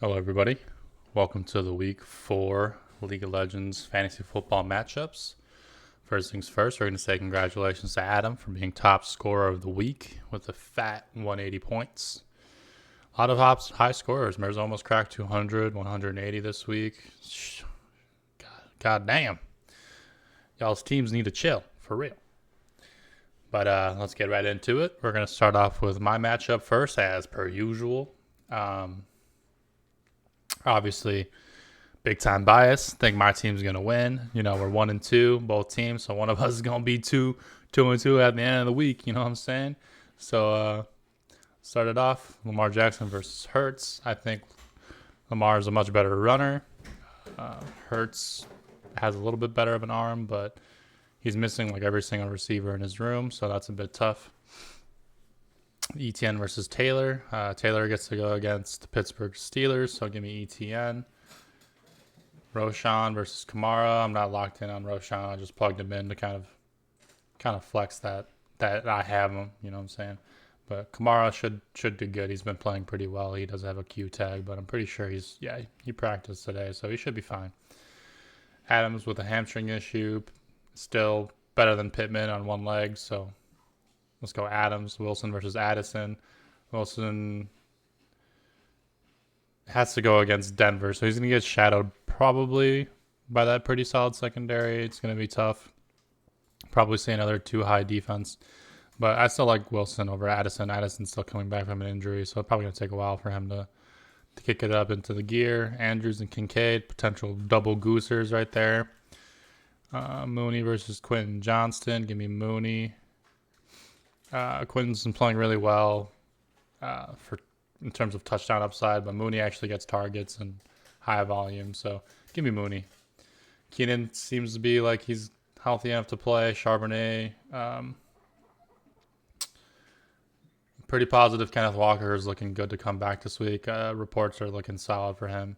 Hello, everybody. Welcome to the Week 4 League of Legends Fantasy Football matchups. First things first, we're going to say congratulations to Adam for being top scorer of the week with a fat 180 points. A lot of high scorers. Mers almost cracked 200, 180 this week. God damn. Y'all's teams need to chill, for real. But let's get right into it. We're going to start off with my matchup first, as per usual. Obviously, big time bias. Think my team's gonna win. You know, we're 1-2, both teams, so one of us is gonna be 2-2 at the end of the week. You know what I'm saying? So started off Lamar Jackson versus Hurts. I think Lamar is a much better runner. Hurts has a little bit better of an arm, but he's missing like every single receiver in his room, so that's a bit tough. ETN versus Taylor. Taylor gets to go against the Pittsburgh Steelers, so give me ETN. Roshan versus Kamara. I'm not locked in on Roshan. I just plugged him in to kind of flex that I have him. You know what I'm saying? But Kamara should do good. He's been playing pretty well. He does have a Q tag, but I'm pretty sure he practiced today, so he should be fine. Adams with a hamstring issue, still better than Pittman on one leg, so let's go Adams. Wilson versus Addison. Wilson has to go against Denver, so he's going to get shadowed probably by that pretty solid secondary. It's going to be tough. Probably see another too high defense. But I still like Wilson over Addison. Addison's still coming back from an injury, so it's probably going to take a while for him to kick it up into the gear. Andrews and Kincaid, potential double goosers right there. Mooney versus Quentin Johnston. Give me Mooney. Quentin's been playing really well in terms of touchdown upside, but Mooney actually gets targets and high volume, so give me Mooney. Keenan seems to be like he's healthy enough to play. Charbonnet, pretty positive. Kenneth Walker is looking good to come back this week. Reports are looking solid for him.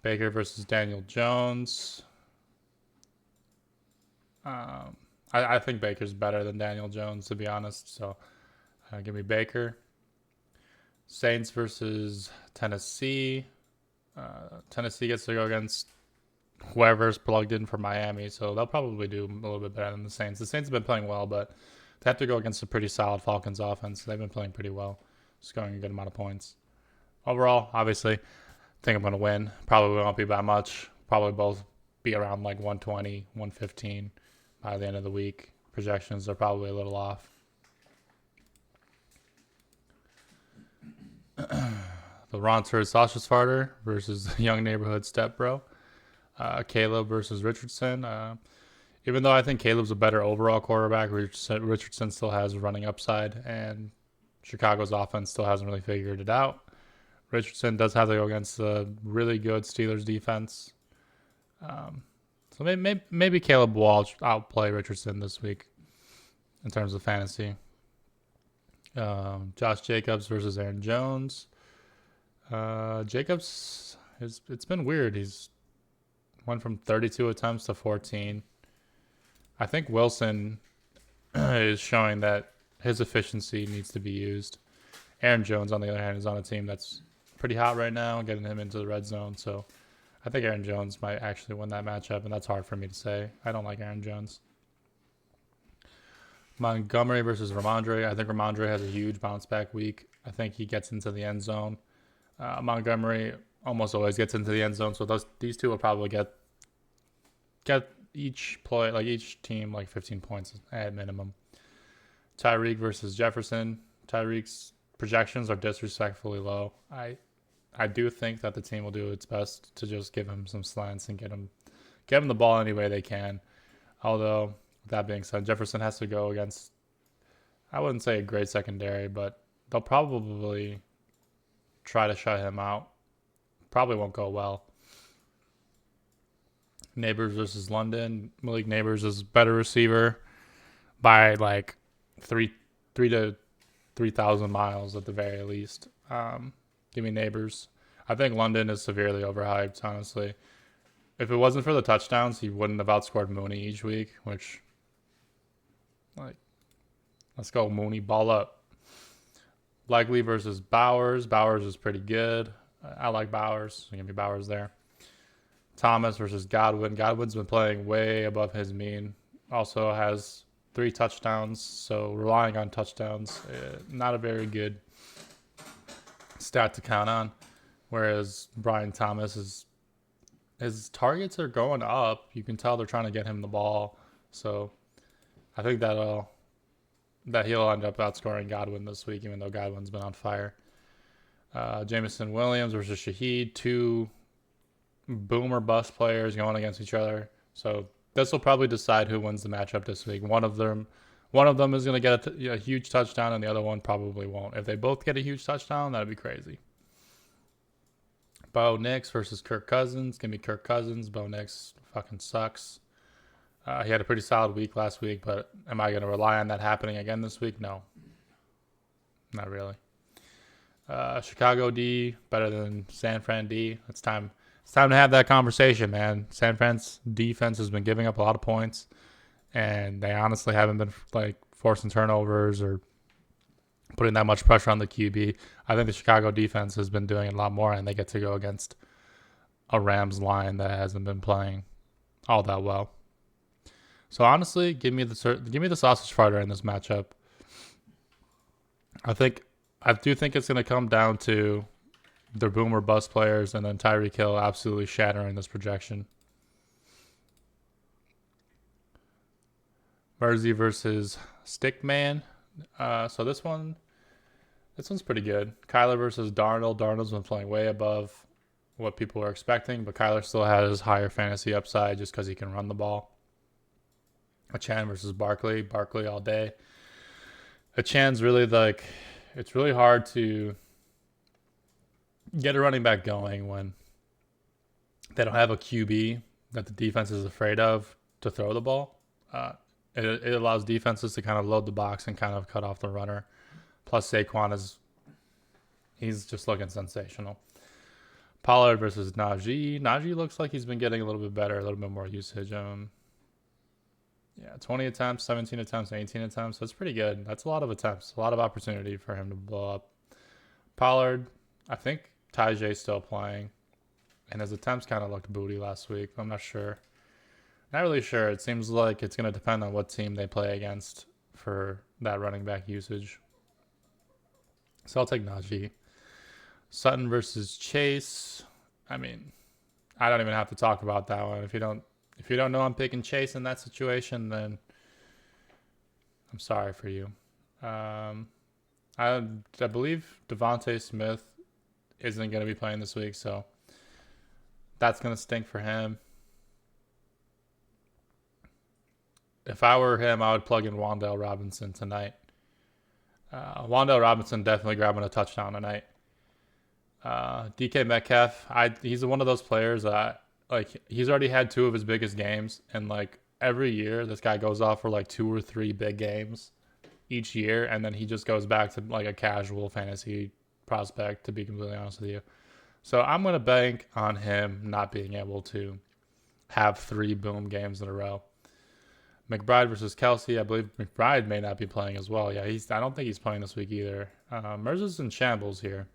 Baker versus Daniel Jones. I think Baker's better than Daniel Jones, to be honest, so give me Baker. Saints versus Tennessee. Tennessee gets to go against whoever's plugged in for Miami, so they'll probably do a little bit better than the Saints. The Saints have been playing well, but they have to go against a pretty solid Falcons offense. They've been playing pretty well, scoring a good amount of points. Overall, obviously, I think I'm going to win. Probably won't be by much. Probably both be around like 120, 115 by the end of the week. Projections are probably a little off. The Ronster Sasha Sparter versus Young Neighborhood Step Bro. Caleb versus Richardson. Even though I think Caleb's a better overall quarterback, Richardson still has running upside, and Chicago's offense still hasn't really figured it out. Richardson does have to go against a really good Steelers defense. So maybe Caleb will outplay Richardson this week in terms of fantasy. Josh Jacobs versus Aaron Jones. Jacobs, it's been weird. He's went from 32 attempts to 14. I think Wilson is showing that his efficiency needs to be used. Aaron Jones, on the other hand, is on a team that's pretty hot right now, getting him into the red zone. So I think Aaron Jones might actually win that matchup, and that's hard for me to say. I don't like Aaron Jones. Montgomery versus Ramondre. I think Ramondre has a huge bounce back week. I think he gets into the end zone. Montgomery almost always gets into the end zone, so these two will probably get each team like 15 points at minimum. Tyreek versus Jefferson. Tyreek's projections are disrespectfully low. I do think that the team will do its best to just give him some slants and get him the ball any way they can. Although, with that being said, Jefferson has to go against, I wouldn't say a great secondary, but they'll probably try to shut him out. Probably won't go well. Neighbors versus London. Malik Neighbors is a better receiver by like 3,000 miles at the very least. Give me Neighbors. I think London is severely overhyped, honestly. If it wasn't for the touchdowns, he wouldn't have outscored Mooney each week, which, like, let's go, Mooney, ball up. Likely versus Bowers. Bowers is pretty good. I like Bowers. Give me Bowers there. Thomas versus Godwin. Godwin's been playing way above his mean. Also has 3 touchdowns, so relying on touchdowns, not a very good stat to count on. Whereas Brian Thomas his targets are going up. You can tell they're trying to get him the ball. So I think that he'll end up outscoring Godwin this week, even though Godwin's been on fire. Jameson Williams versus Shaheed, 2 boomer bust players going against each other. So this will probably decide who wins the matchup this week. One of them is going to get a huge touchdown, and the other one probably won't. If they both get a huge touchdown, that'd be crazy. Bo Nix versus Kirk Cousins. Give me Kirk Cousins. Bo Nix fucking sucks. He had a pretty solid week last week, but am I going to rely on that happening again this week? No. Not really. Chicago D better than San Fran D. It's time to have that conversation, man. San Fran's defense has been giving up a lot of points, and they honestly haven't been like forcing turnovers or putting that much pressure on the QB. I think the Chicago defense has been doing a lot more, and they get to go against a Rams line that hasn't been playing all that well. So honestly, give me the sausage fighter in this matchup. I do think it's going to come down to their boomer bust players and then Tyreek Hill absolutely shattering this projection. Mersey versus Stickman. So this one's pretty good. Kyler versus Darnold. Darnold's been playing way above what people were expecting, but Kyler still has higher fantasy upside just because he can run the ball. Achane versus Barkley. Barkley all day. Achane's really it's really hard to get a running back going when they don't have a QB that the defense is afraid of to throw the ball. It allows defenses to kind of load the box and kind of cut off the runner. Plus Saquon he's just looking sensational. Pollard versus Najee. Najee looks like he's been getting a little bit better, a little bit more usage. 20 attempts, 17 attempts, 18 attempts. That's pretty good. That's a lot of attempts, a lot of opportunity for him to blow up. Pollard, I think Tyjae's still playing, and his attempts kind of looked booty last week. I'm not sure. Not really sure. It seems like it's going to depend on what team they play against for that running back usage. So I'll take Najee. Sutton versus Chase. I mean, I don't even have to talk about that one. If you don't know I'm picking Chase in that situation, then I'm sorry for you. I believe Devontae Smith isn't going to be playing this week, so that's going to stink for him. If I were him, I would plug in Wan'Dale Robinson tonight. Wan'Dale Robinson definitely grabbing a touchdown tonight. DK Metcalf, he's one of those players that he's already had 2 of his biggest games, and every year this guy goes off for 2 or 3 big games each year, and then he just goes back to a casual fantasy prospect, to be completely honest with you. So I'm going to bank on him not being able to have 3 boom games in a row. McBride versus Kelsey. I believe McBride may not be playing as well. Yeah, I don't think he's playing this week either. Mercer's in shambles here.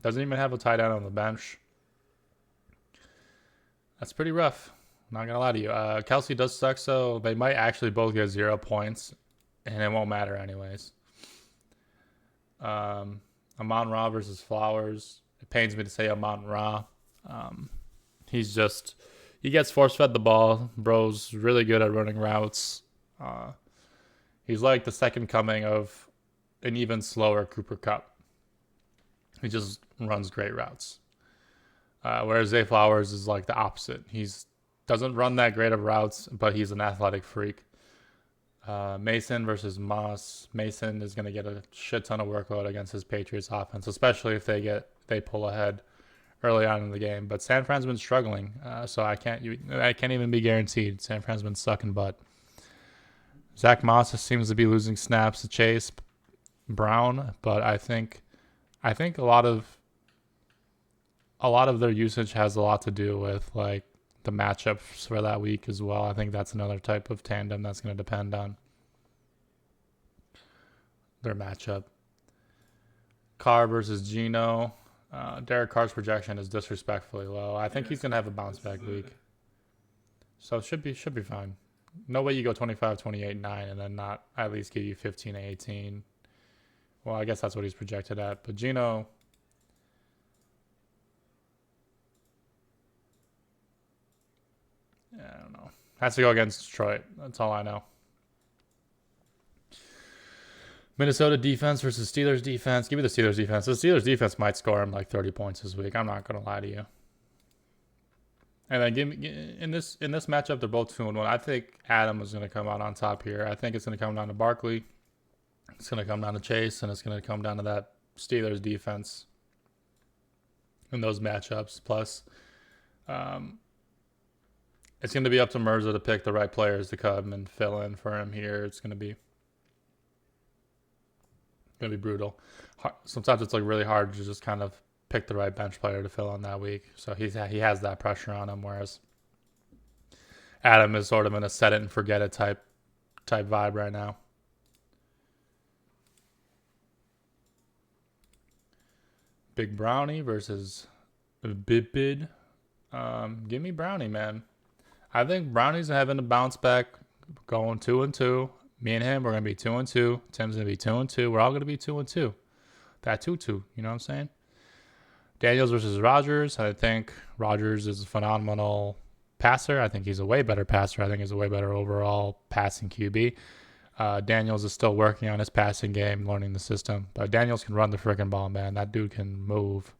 Doesn't even have a tight end on the bench. That's pretty rough. Not going to lie to you. Kelsey does suck, so they might actually both get 0 points, and it won't matter anyways. Amon-Ra versus Flowers. It pains me to say Amon-Ra. He gets force-fed the ball. Bro's really good at running routes. He's like the second coming of an even slower Cooper Kupp. He just runs great routes. Whereas Zay Flowers is the opposite. He doesn't run that great of routes, but he's an athletic freak. Mason versus Moss. Mason is going to get a shit ton of workload against his Patriots offense, especially if they pull ahead early on in the game. But San Fran's been struggling, so I can't even be guaranteed. San Fran's been sucking butt. Zach Moss seems to be losing snaps to Chase Brown, but I think a lot of their usage has a lot to do with the matchups for that week as well. I think that's another type of tandem that's going to depend on their matchup. Carr versus Geno. Derek Carr's projection is disrespectfully low. I think he's gonna have a bounce back week, so it should be fine. No way you go 25, 28, 9 and then not at least give you 15, 18. Well, I guess that's what he's projected at. But Geno, I don't know. Has to go against Detroit. That's all I know. Minnesota defense versus Steelers defense. Give me the Steelers defense. The Steelers defense might score him like 30 points this week. I'm not going to lie to you. And then give me in this matchup, they're both 2-1. I think Adam is going to come out on top here. I think it's going to come down to Barkley. It's going to come down to Chase, and it's going to come down to that Steelers defense in those matchups. Plus, it's going to be up to Mirza to pick the right players to come and fill in for him here. It's going to be brutal. Sometimes it's like really hard to just kind of pick the right bench player to fill in that week. So he has that pressure on him, whereas Adam is sort of in a set it and forget it type vibe right now. Big Brownie versus Bid. Give me Brownie, man. I think Brownie's having a bounce back, going 2-2. Me and him, we're going to be 2-2. Tim's going to be 2-2. We're all going to be 2-2. That 2-2, you know what I'm saying? Daniels versus Rodgers. I think Rodgers is a phenomenal passer. I think he's a way better passer. I think he's a way better overall passing QB. Daniels is still working on his passing game, learning the system. But Daniels can run the freaking ball, man. That dude can move.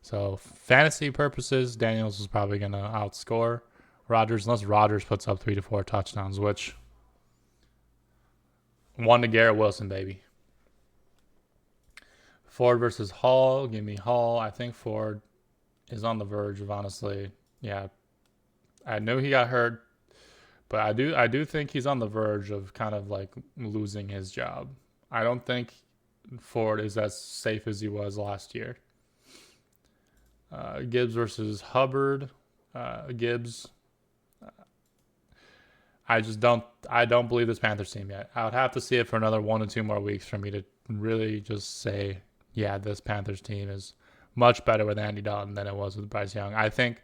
So, fantasy purposes, Daniels is probably going to outscore Rodgers, unless Rodgers puts up 3 to 4 touchdowns, which 1 to Garrett Wilson, baby. Ford versus Hall. Give me Hall. I think Ford is on the verge of, honestly, yeah. I knew he got hurt, but I do think he's on the verge of kind of like losing his job. I don't think Ford is as safe as he was last year. Gibbs versus Hubbard. Gibbs. I don't believe this Panthers team yet. I would have to see it for another 1 to 2 more weeks for me to really just say, yeah, this Panthers team is much better with Andy Dalton than it was with Bryce Young. I think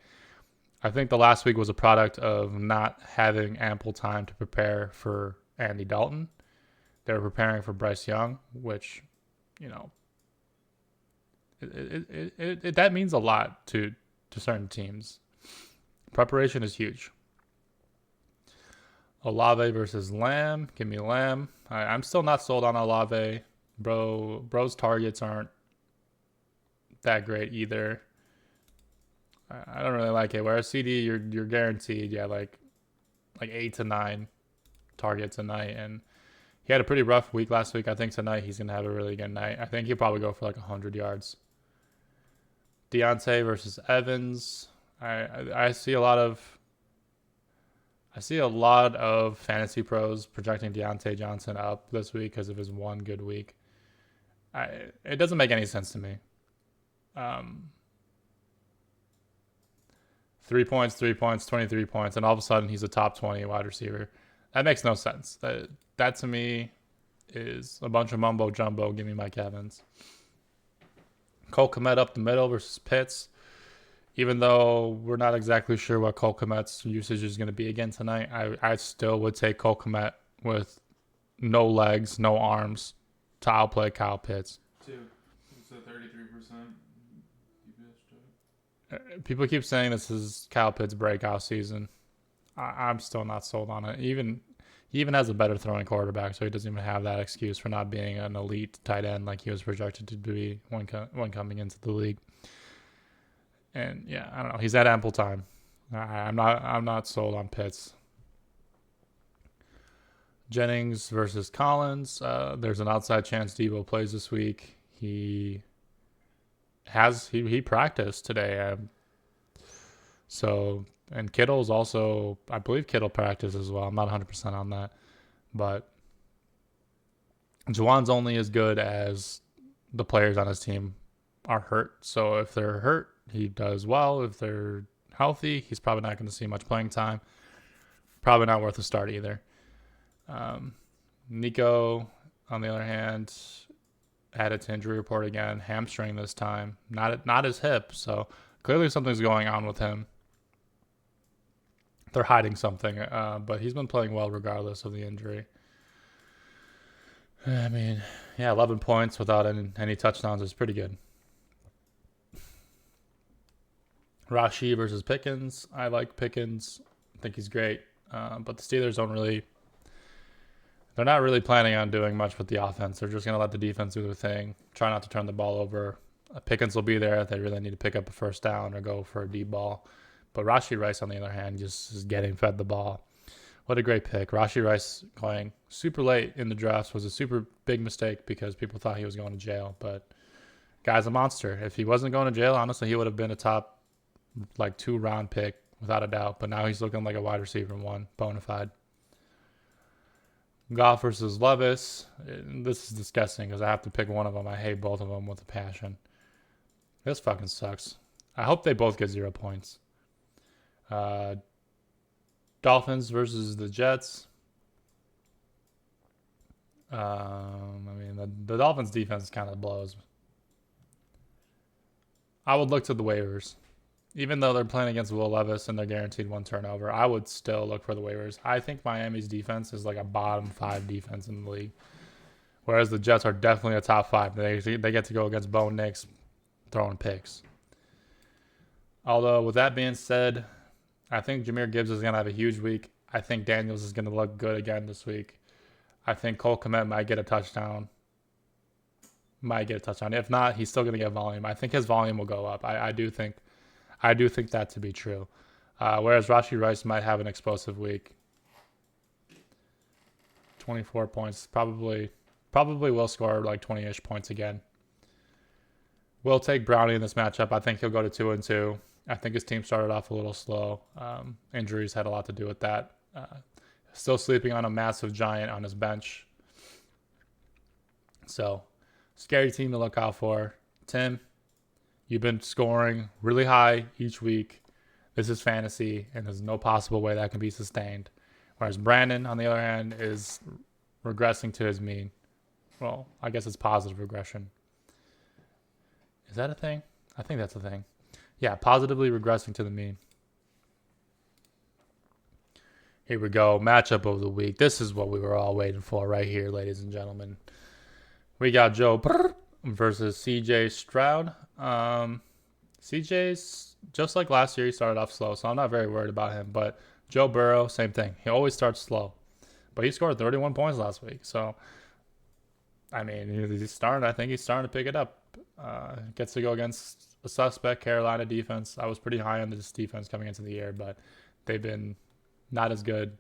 the last week was a product of not having ample time to prepare for Andy Dalton. They were preparing for Bryce Young, which, you know, that means a lot to certain teams. Preparation is huge. Olave versus Lamb. Give me Lamb. I'm still not sold on Olave. Bro's targets aren't that great either. I don't really like it. Whereas CD, you're guaranteed, yeah, like 8 to 9 targets a night. And he had a pretty rough week last week. I think tonight he's going to have a really good night. I think he'll probably go for like 100 yards. Deontay versus Evans. I see a lot of fantasy pros projecting Deontay Johnson up this week because of his one good week. It doesn't make any sense to me. 3 points, 23 points, and all of a sudden he's a top 20 wide receiver. That makes no sense. That to me is a bunch of mumbo jumbo. Give me Mike Evans. Cole Kmet up the middle versus Pitts. Even though we're not exactly sure what Cole Kmet's usage is going to be again tonight, I still would take Cole Kmet with no legs, no arms to outplay Kyle Pitts. It's a 33%. People keep saying this is Kyle Pitts' breakout season. I'm still not sold on it. He even has a better throwing quarterback, so he doesn't even have that excuse for not being an elite tight end like he was projected to be when coming into the league. And yeah, I don't know. He's had ample time. I'm not sold on Pitts. Jennings versus Collins. There's an outside chance Debo plays this week. He practiced today. And Kittle's also, I believe Kittle practiced as well. I'm not 100% on that. But Juwan's only as good as the players on his team are hurt. So if they're hurt, he does well. If they're healthy, he's probably not going to see much playing time. Probably not worth a start either. Nico, on the other hand, added to injury report again, hamstring this time, not his hip. So clearly something's going on with him. They're hiding something, but he's been playing well regardless of the injury. I mean, yeah, 11 points without any touchdowns is pretty good. Rashee versus Pickens. I like Pickens. I think he's great. But the Steelers they're not really planning on doing much with the offense. They're just going to let the defense do their thing. Try not to turn the ball over. Pickens will be there if they really need to pick up a first down or go for a deep ball. But Rashee Rice, on the other hand, just is getting fed the ball. What a great pick. Rashee Rice going super late in the drafts was a super big mistake because people thought he was going to jail. But guy's a monster. If he wasn't going to jail, honestly, he would have been a top 2-round pick without a doubt. But now he's looking like a wide receiver one, bona fide. Goff versus Levis. This is disgusting because I have to pick one of them. I hate both of them with a passion. This fucking sucks. I hope they both get 0 points. Dolphins versus the Jets. The Dolphins defense kind of blows. I would look to the waivers. Even though they're playing against Will Levis and they're guaranteed 1 turnover, I would still look for the waivers. I think Miami's defense is like a bottom 5 defense in the league. Whereas the Jets are definitely a top 5. They get to go against Bo Nix throwing picks. Although, with that being said, I think Jahmyr Gibbs is going to have a huge week. I think Daniels is going to look good again this week. I think Cole Kmet might get a touchdown. If not, he's still going to get volume. I think his volume will go up. I do think that to be true. Whereas Rashee Rice might have an explosive week. 24 points. Probably will score like 20-ish points again. We'll take Brownie in this matchup. I think he'll go to 2-2. I think his team started off a little slow. Injuries had a lot to do with that. Still sleeping on a massive giant on his bench. So, scary team to look out for. Tim, you've been scoring really high each week. This is fantasy, and there's no possible way that can be sustained. Whereas Brandon, on the other hand, is regressing to his mean. Well, I guess it's positive regression. Is that a thing? I think that's a thing. Yeah, positively regressing to the mean. Here we go. Matchup of the week. This is what we were all waiting for right here, ladies and gentlemen. We got Joe versus CJ Stroud. CJ's, just like last year, he started off slow, so I'm not very worried about him. But Joe Burrow, same thing. He always starts slow. But he scored 31 points last week. So, I mean, he's starting to pick it up. Gets to go against a suspect Carolina defense. I was pretty high on this defense coming into the year, but they've been not as good.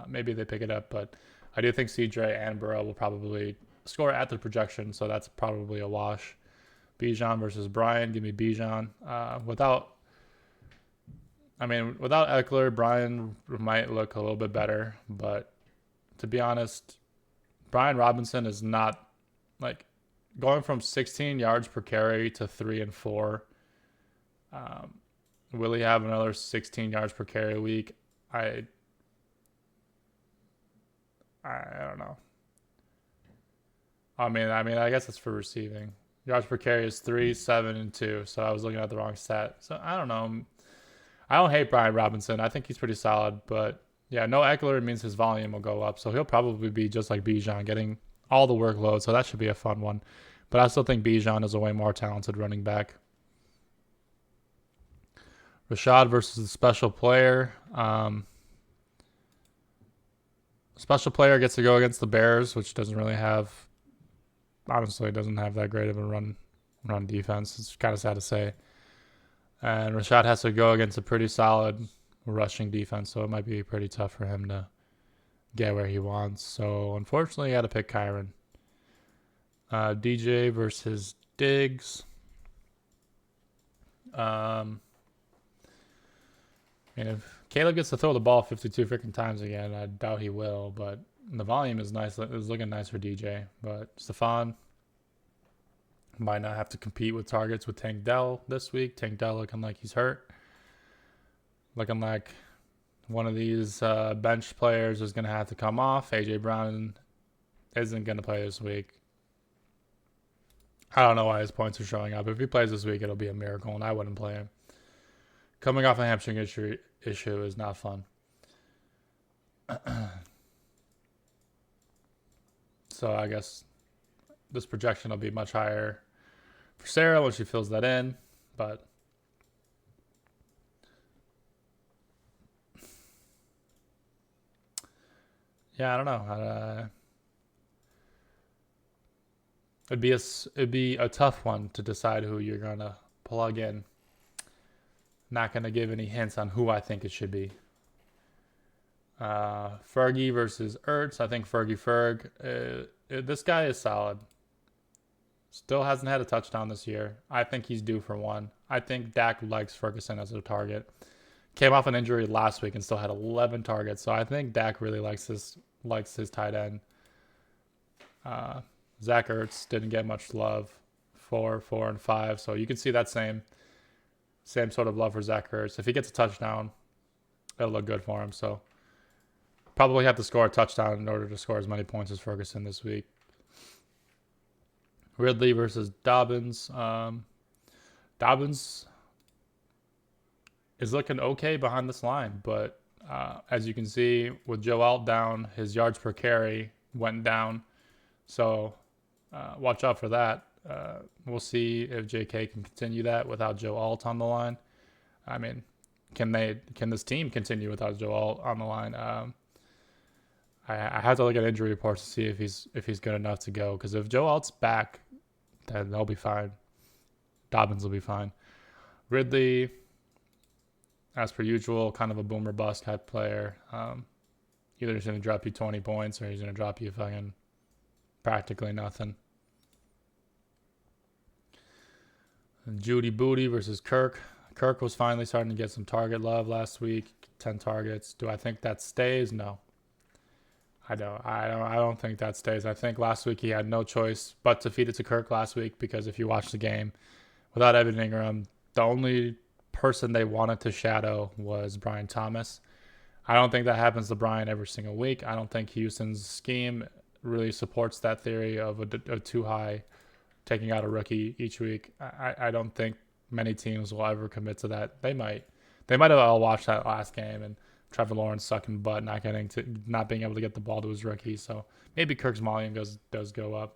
Maybe they pick it up, but I do think CJ and Burrow will probably score at the projection, so that's probably a wash. Bijan versus Brian. Give me Bijan. Without Eckler, Brian might look a little bit better, but to be honest, Brian Robinson is not like going from 16 yards per carry to 3 and 4. Will he have another 16 yards per carry a week? I don't know. I guess it's for receiving. Yards per carry is 3, 7, and 2. So I was looking at the wrong stat. So I don't know. I don't hate Brian Robinson. I think he's pretty solid. But yeah, no Eckler means his volume will go up. So he'll probably be just like Bijan, getting all the workload. So that should be a fun one. But I still think Bijan is a way more talented running back. Rashad versus the special player. Special player gets to go against the Bears, which doesn't have that great of a run defense. It's kind of sad to say. And Rashad has to go against a pretty solid rushing defense, so it might be pretty tough for him to get where he wants. So unfortunately, I had to pick Kyron. DJ versus Diggs. If Caleb gets to throw the ball 52 freaking times again, I doubt he will, but the volume is nice. It's looking nice for DJ. But Stephon might not have to compete with targets with Tank Dell this week. Tank Dell looking like he's hurt. Looking like one of these bench players is going to have to come off. A.J. Brown isn't going to play this week. I don't know why his points are showing up. If he plays this week, it'll be a miracle, and I wouldn't play him. Coming off a hamstring issue is not fun. So I guess this projection will be much higher for Sarah when she fills that in. But yeah, I don't know. It'd be a tough one to decide who you're gonna plug in. Not gonna give any hints on who I think it should be. Fergie versus Ertz. I think Fergie Ferg. This guy is solid. Still hasn't had a touchdown this year. I think he's due for one. I think Dak likes Ferguson as a target. Came off an injury last week and still had 11 targets. So I think Dak really likes his tight end. Zach Ertz didn't get much love. 4, 4, and 5. So you can see that same sort of love for Zach Ertz. If he gets a touchdown, it'll look good for him. So probably have to score a touchdown in order to score as many points as Ferguson this week. Ridley versus Dobbins. Dobbins is looking okay behind this line, but as you can see, with Joe Alt down, his yards per carry went down. So watch out for that. We'll see if JK can continue that without Joe Alt on the line. I mean, can this team continue without Joe Alt on the line? I have to look at injury reports to see if he's good enough to go. Because if Joe Alt's back, then they'll be fine. Dobbins will be fine. Ridley, as per usual, kind of a boomer bust type player. Either he's going to drop you 20 points or he's going to drop you fucking practically nothing. And Judy Booty versus Kirk. Kirk was finally starting to get some target love last week. 10 targets. Do I think that stays? No. I don't think that stays. I think last week he had no choice but to feed it to Kirk last week, because if you watch the game, without Evan Ingram, the only person they wanted to shadow was Brian Thomas. I don't think that happens to Brian every single week. I don't think Houston's scheme really supports that theory of a too high taking out a rookie each week. I don't think many teams will ever commit to that. They might have all watched that last game and Trevor Lawrence sucking butt, not being able to get the ball to his rookie. So maybe Kirk's volume does go up.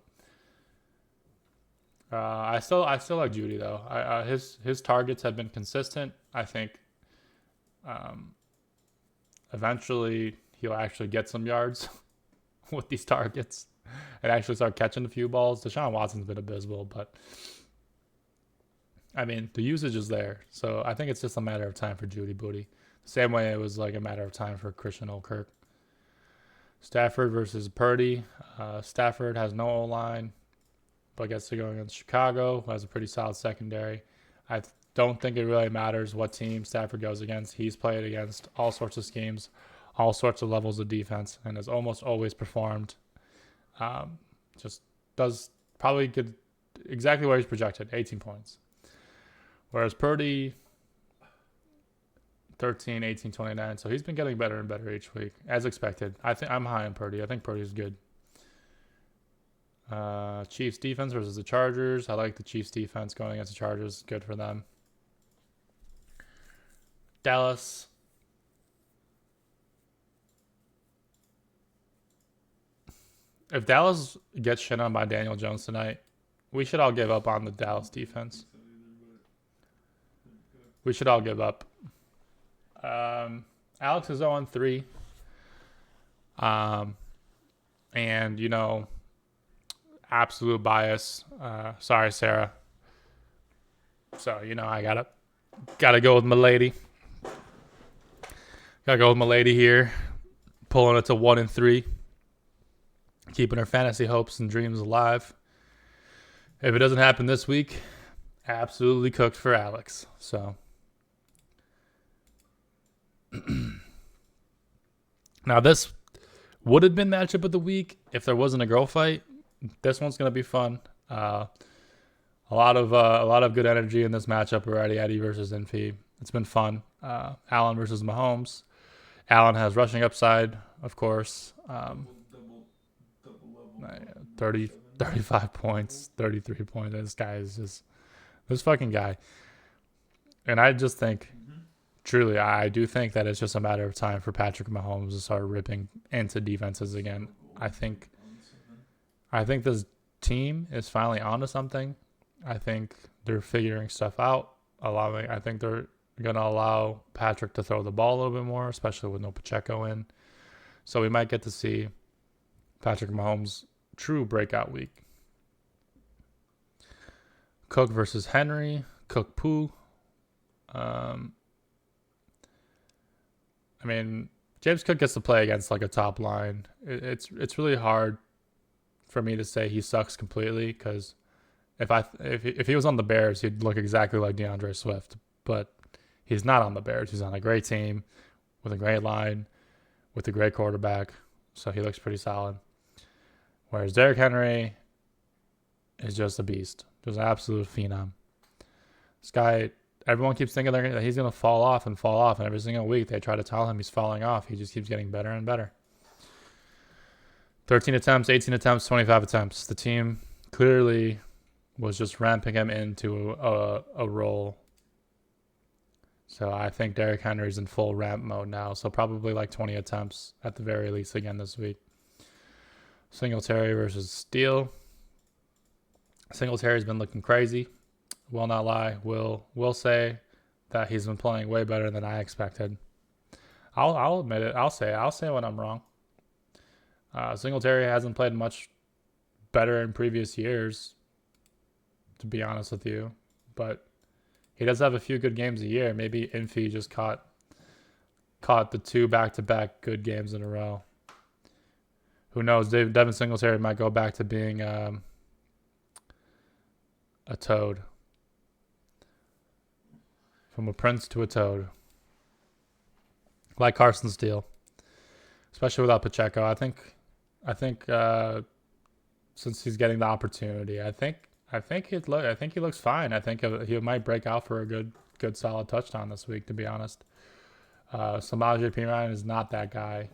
I still like Judy though. His targets have been consistent. I think eventually he'll actually get some yards with these targets and actually start catching a few balls. Deshaun Watson's been abysmal, but I mean the usage is there. So I think it's just a matter of time for Judy Booty. Same way it was like a matter of time for Christian Oldkirk. Stafford versus Purdy. Stafford has no O-line, but gets to go against Chicago, who has a pretty solid secondary. I don't think it really matters what team Stafford goes against. He's played against all sorts of schemes, all sorts of levels of defense, and has almost always performed. Just does probably get exactly where he's projected, 18 points. Whereas Purdy, 13, 18, 29. So he's been getting better and better each week, as expected. I'm high on Purdy. I think Purdy's good. Chiefs defense versus the Chargers. I like the Chiefs defense going against the Chargers. Good for them. Dallas. If Dallas gets shit on by Daniel Jones tonight, we should all give up on the Dallas defense. We should all give up. Alex is 0-3. And, you know, absolute bias. Sorry, Sarah. So, you know, I gotta go with my lady. Gotta go with my lady here. Pulling it to 1-3. Keeping her fantasy hopes and dreams alive. If it doesn't happen this week, absolutely cooked for Alex. So now this would have been matchup of the week if there wasn't a girl fight. This one's gonna be fun. A lot of good energy in this matchup already. Eddie versus Infi. It's been fun. Allen versus Mahomes. Allen has rushing upside, of course. 30 35 points, 33 points. This guy is just this fucking guy. And I just think, truly, I do think that it's just a matter of time for Patrick Mahomes to start ripping into defenses again. I think this team is finally onto something. I think they're figuring stuff out. I think they're gonna allow Patrick to throw the ball a little bit more, especially with no Pacheco in. So we might get to see Patrick Mahomes' true breakout week. Cook versus Henry. Cook poo. I mean, James Cook gets to play against like a top line. It's really hard for me to say he sucks completely because if he was on the Bears, he'd look exactly like DeAndre Swift. But he's not on the Bears. He's on a great team with a great line, with a great quarterback. So he looks pretty solid. Whereas Derrick Henry is just a beast. Just an absolute phenom. This guy, everyone keeps thinking that he's going to fall off. And every single week they try to tell him he's falling off. He just keeps getting better and better. 13 attempts, 18 attempts, 25 attempts. The team clearly was just ramping him into a role. So I think Derrick Henry's in full ramp mode now. So probably like 20 attempts at the very least again this week. Singletary versus Steele. Singletary's been looking crazy. Will not lie. Will say that he's been playing way better than I expected. I'll admit it. I'll say when I'm wrong. Singletary hasn't played much better in previous years, to be honest with you. But he does have a few good games a year. Maybe Infi just caught the 2 back-to-back good games in a row. Who knows? Devin Singletary might go back to being a toad. From a prince to a toad. Like Carson Steele. Especially without Pacheco. I think since he's getting the opportunity, I think he looks fine. I think he might break out for a good solid touchdown this week, to be honest. Samaje Perine is not that guy.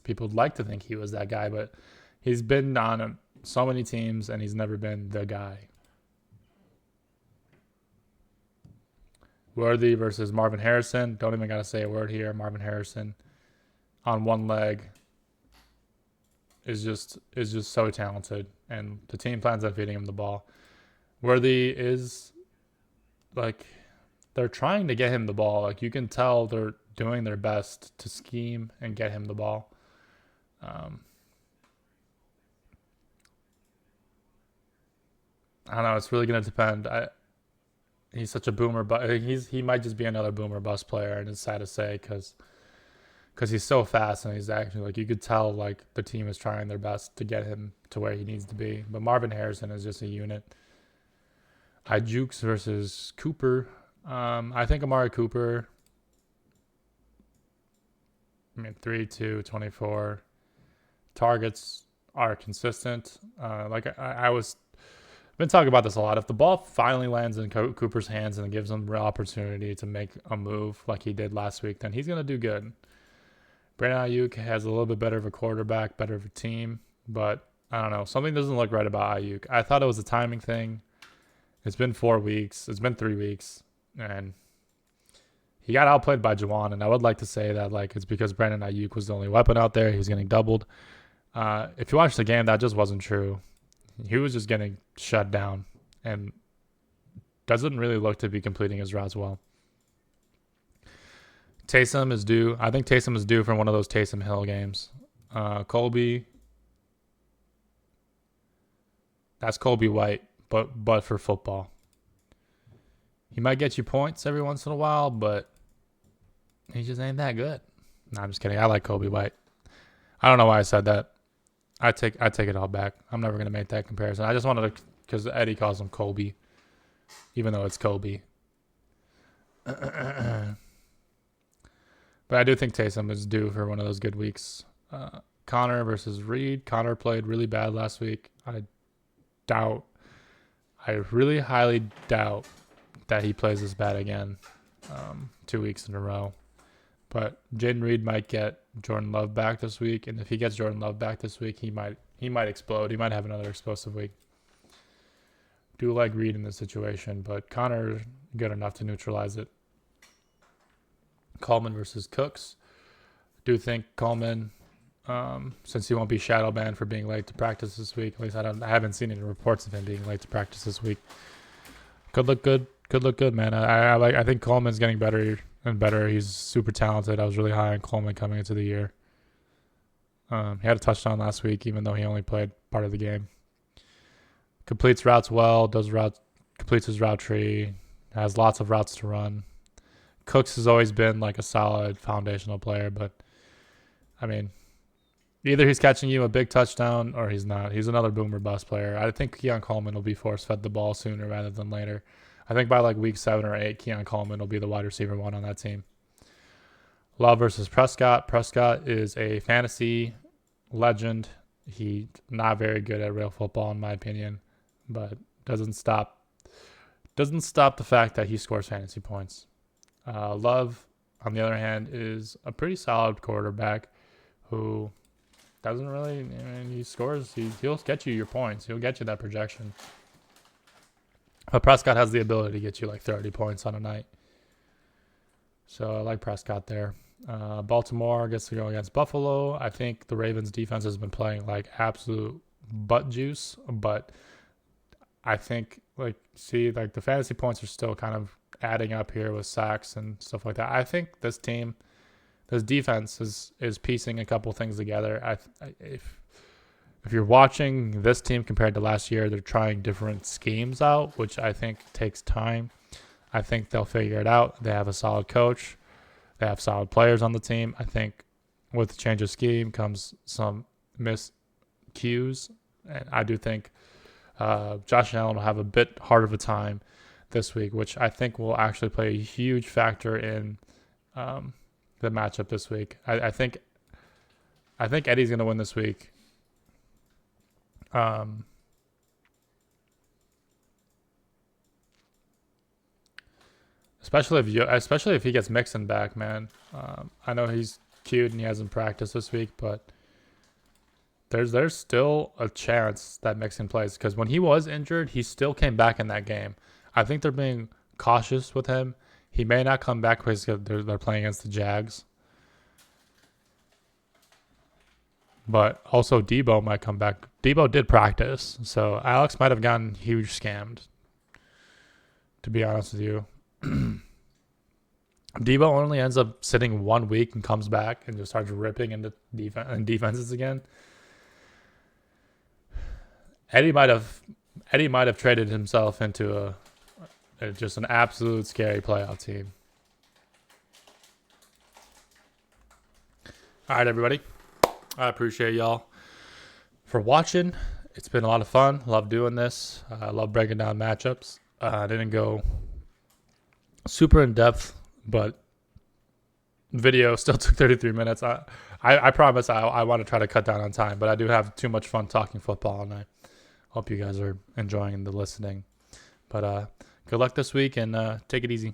People would like to think he was that guy, but he's been on so many teams and he's never been the guy. Worthy versus Marvin Harrison. Don't even got to say a word here. Marvin Harrison on one leg is just so talented, and the team plans on feeding him the ball. Worthy is like they're trying to get him the ball. Like you can tell they're doing their best to scheme and get him the ball. I don't know. It's really gonna depend. He's such a boomer, but he might just be another boomer bust player, and it's sad to say because he's so fast and he's actually like you could tell like the team is trying their best to get him to where he needs to be. But Marvin Harrison is just a unit. Jukes versus Cooper. I think Amari Cooper. 3-2, 24 targets are consistent. I was been talking about this a lot. If the ball finally lands in Cooper's hands and gives him real opportunity to make a move like he did last week, then he's going to do good. Brandon Ayuk has a little bit better of a quarterback, better of a team, but I don't know. Something doesn't look right about Ayuk. I thought it was a timing thing. It's been 4 weeks. It's been 3 weeks, and he got outplayed by Juwan, and I would like to say that like it's because Brandon Ayuk was the only weapon out there. He was getting doubled. If you watch the game, that just wasn't true. He was just getting shut down and doesn't really look to be completing his routes well. Taysom is due. I think Taysom is due for one of those Taysom Hill games. Colby. That's Colby White, but for football. He might get you points every once in a while, but he just ain't that good. No, I'm just kidding. I like Colby White. I don't know why I said that. I take it all back. I'm never gonna make that comparison. I just wanted to, because Eddie calls him Colby, even though it's Colby. But I do think Taysom is due for one of those good weeks. Connor versus Reed. Connor played really bad last week. I really highly doubt that he plays this bad again 2 weeks in a row. But Jaden Reed might get Jordan Love back this week, and if he gets Jordan Love back this week, he might he might explode. He might have another explosive week. Do like Reed in this situation, but Connor good enough to neutralize it. Coleman versus Cooks. Do think Coleman, since he won't be shadow banned for being late to practice this week, at least I haven't seen any reports of him being late to practice this week. Could look good. Could look good, man. I think Coleman's getting better and better. He's super talented. I was really high on Coleman coming into the year. He had a touchdown last week, even though he only played part of the game. Completes routes well, completes his route tree, has lots of routes to run. Cooks has always been like a solid foundational player, but I mean, either he's catching you a big touchdown or he's not. He's another boomer bust player. I think Keon Coleman will be force-fed the ball sooner rather than later. I think by like week 7 or 8, Keon Coleman will be the wide receiver 1 on that team. Love versus Prescott. Prescott is a fantasy legend. He's not very good at real football, in my opinion, but doesn't stop the fact that he scores fantasy points. Love, on the other hand, is a pretty solid quarterback who doesn't really. I mean, he scores. He'll get you your points. He'll get you that projection. But Prescott has the ability to get you like 30 points on a night. So I like Prescott there. Baltimore gets to go against Buffalo. I think the Ravens defense has been playing like absolute butt juice, but I think like the fantasy points are still kind of adding up here with sacks and stuff like that. I think this defense is piecing a couple things together. If you're watching this team compared to last year, they're trying different schemes out, which I think takes time. I think they'll figure it out. They have a solid coach. They have solid players on the team. I think with the change of scheme comes some miscues. And I do think Josh Allen will have a bit harder of a time this week, which I think will actually play a huge factor in the matchup this week. I think Eddie's going to win this week. Especially if he gets Mixon back, man. I know he's cute and he hasn't practiced this week, but there's still a chance that Mixon plays because when he was injured, he still came back in that game. I think they're being cautious with him. He may not come back because they're playing against the Jags. But also Debo might come back. Debo did practice, so Alex might have gotten huge scammed, to be honest with you. Debo only ends up sitting 1 week and comes back and just starts ripping into defenses again. Eddie might have traded himself into just an absolute scary playoff team. All right, everybody. I appreciate y'all for watching. It's been a lot of fun. Love doing this. I love breaking down matchups. I didn't go super in depth, but video still took 33 minutes. I promise I want to try to cut down on time, but I do have too much fun talking football, and I hope you guys are enjoying the listening. But good luck this week, and take it easy.